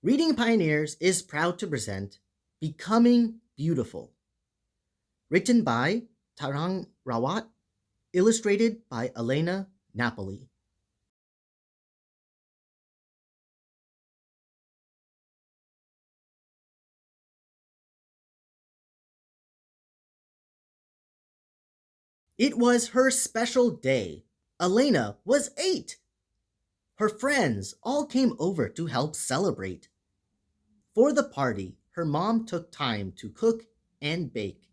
Reading Pioneers is proud to present Becoming Beautiful, written by Tarang Rawat, illustrated by Elena Napoli. It was her special day. Elena was 8. Her friends all came over to help celebrate. For the party, her mom took time to cook and bake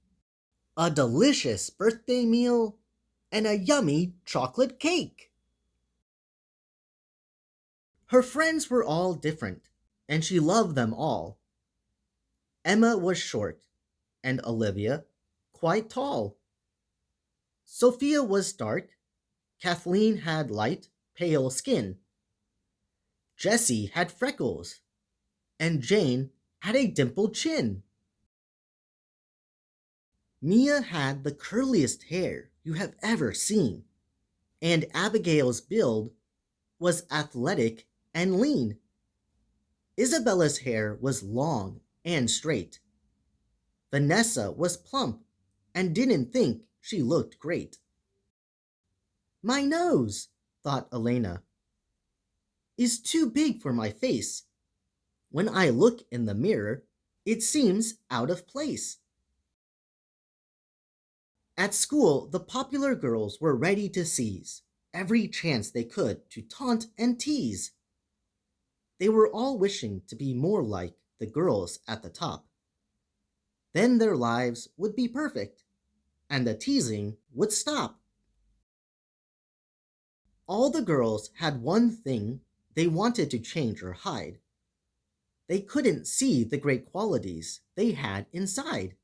a delicious birthday meal and a yummy chocolate cake. Her friends were all different, and she loved them all. Emma was short, and Olivia quite tall. Sophia was dark, Kathleen had light, pale skin. Jessie had freckles, and Jane had a dimpled chin. Mia had the curliest hair you have ever seen, and Abigail's build was athletic and lean. Isabella's hair was long and straight. Vanessa was plump and didn't think she looked great. My nose, thought Elena, is too big for my face. When I look in the mirror, it seems out of place. At school, the popular girls were ready to seize every chance they could to taunt and tease. They were all wishing to be more like the girls at the top. Then their lives would be perfect, and the teasing would stop. All the girls had one thing they wanted to change or hide. They couldn't see the great qualities they had inside.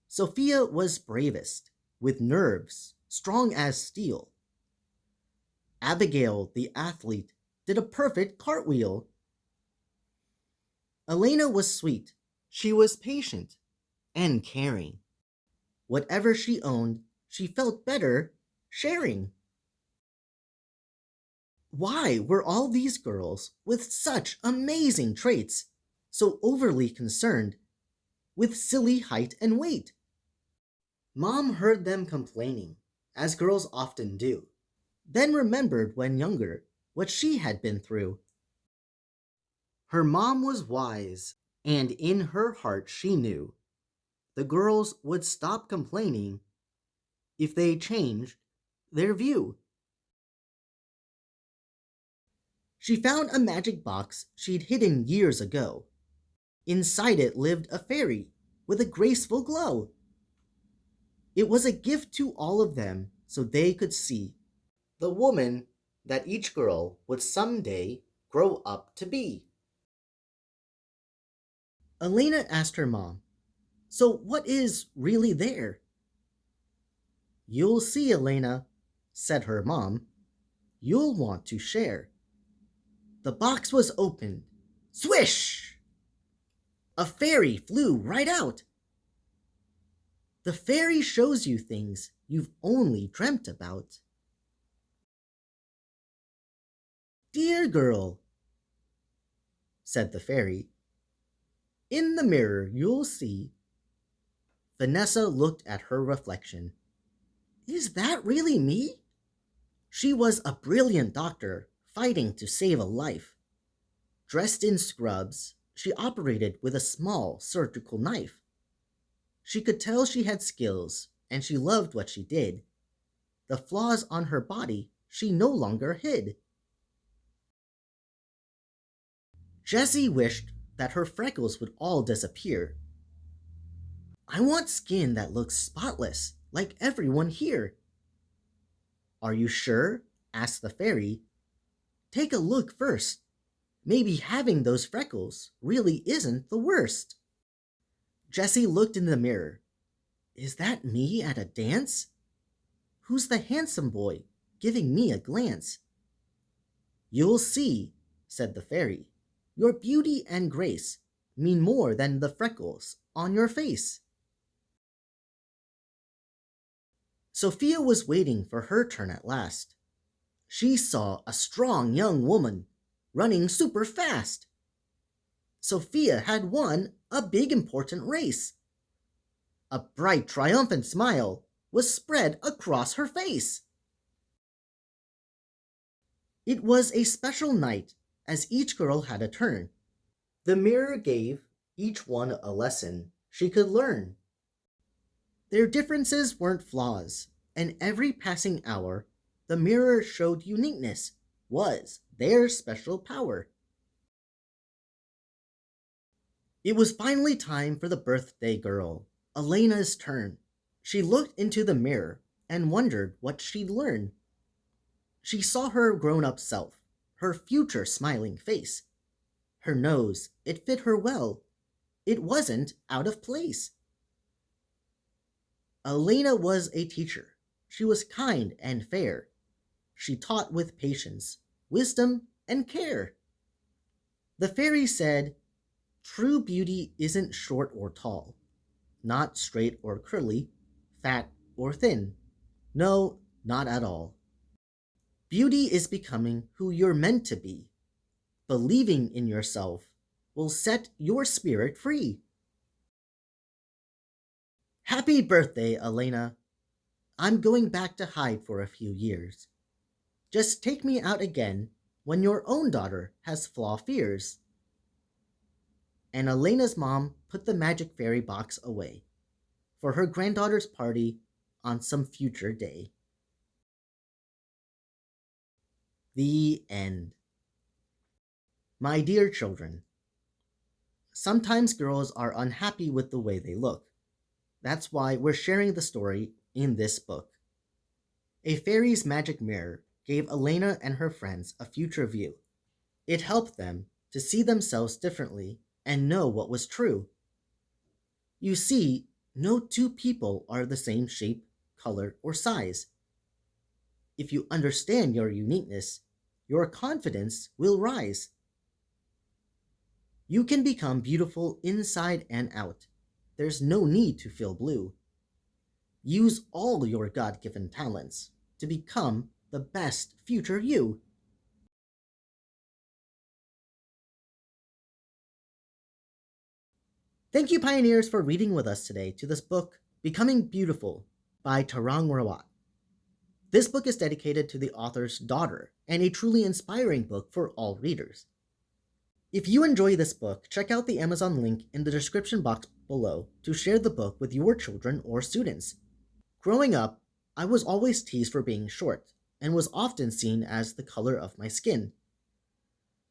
Sophia was bravest, with nerves strong as steel. Abigail, the athlete, did a perfect cartwheel. Elena was sweet. She was patient and caring. Whatever she owned, she felt better sharing. Why were all these girls with such amazing traits so overly concerned with silly height and weight? Mom heard them complaining, as girls often do, then remembered when younger what she had been through. Her mom was wise, and in her heart she knew the girls would stop complaining if they changed their view. She found a magic box she'd hidden years ago. Inside it lived a fairy with a graceful glow. It was a gift to all of them so they could see the woman that each girl would someday grow up to be. Elena asked her mom, so what is really there? You'll see, Elena, said her mom. You'll want to share. The box was opened. Swish! A fairy flew right out. The fairy shows you things you've only dreamt about. Dear girl, said the fairy, in the mirror you'll see. Vanessa looked at her reflection. Is that really me? She was a brilliant doctor fighting to save a life. Dressed in scrubs, she operated with a small surgical knife. She could tell she had skills, and she loved what she did. The flaws on her body she no longer hid. Jessie wished that her freckles would all disappear. I want skin that looks spotless, like everyone here. Are you sure? Asked the fairy. Take a look first. Maybe having those freckles really isn't the worst. Jessie looked in the mirror. Is that me at a dance? Who's the handsome boy giving me a glance? You'll see, said the fairy. Your beauty and grace mean more than the freckles on your face. Sophia was waiting for her turn at last. She saw a strong young woman running super fast. Sophia had won a big important race. A bright, triumphant smile was spread across her face. It was a special night, as each girl had a turn. The mirror gave each one a lesson she could learn. Their differences weren't flaws, and every passing hour, the mirror showed uniqueness was their special power. It was finally time for the birthday girl, Elena's turn. She looked into the mirror and wondered what she'd learn. She saw her grown up self, her future smiling face. Her nose, it fit her well. It wasn't out of place. Elena was a teacher. She was kind and fair. She taught with patience, wisdom, and care. The fairy said, "True beauty isn't short or tall, not straight or curly, fat or thin. No, not at all. Beauty is becoming who you're meant to be. Believing in yourself will set your spirit free." Happy birthday, Elena. I'm going back to hide for a few years. Just take me out again when your own daughter has flaw fears. And Elena's mom put the magic fairy box away for her granddaughter's party on some future day. The end. My dear children, sometimes girls are unhappy with the way they look. That's why we're sharing the story in this book. A fairy's magic mirror gave Elena and her friends a future view. It helped them to see themselves differently and know what was true. You see, no two people are the same shape, color, or size. If you understand your uniqueness, your confidence will rise. You can become beautiful inside and out. There's no need to feel blue. Use all your God-given talents to become the best future you. Thank you, pioneers, for reading with us today to this book, Becoming Beautiful by Tarang Rawat. This book is dedicated to the author's daughter and a truly inspiring book for all readers. If you enjoy this book, check out the Amazon link in the description box below to share the book with your children or students. Growing up, I was always teased for being short and was often seen as the color of my skin.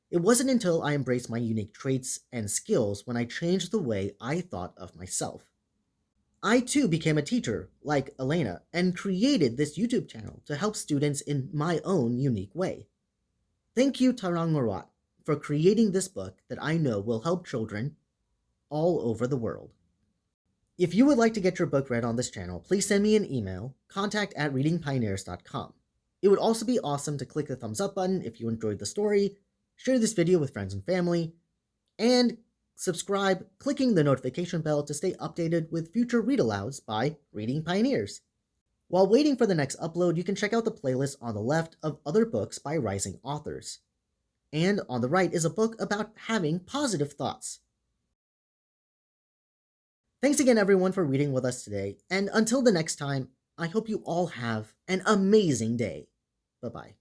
It wasn't until I embraced my unique traits and skills when I changed the way I thought of myself. I too became a teacher, like Elena, and created this YouTube channel to help students in my own unique way. Thank you, Tarang Rawat, for creating this book that I know will help children all over the world. If you would like to get your book read on this channel, please send me an email, contact@readingpioneers.com. It would also be awesome to click the thumbs up button if you enjoyed the story, share this video with friends and family, and subscribe, clicking the notification bell to stay updated with future read-alouds by Reading Pioneers. While waiting for the next upload, you can check out the playlist on the left of other books by rising authors. And on the right is a book about having positive thoughts. Thanks again, everyone, for reading with us today, and until the next time, I hope you all have an amazing day. Bye-bye.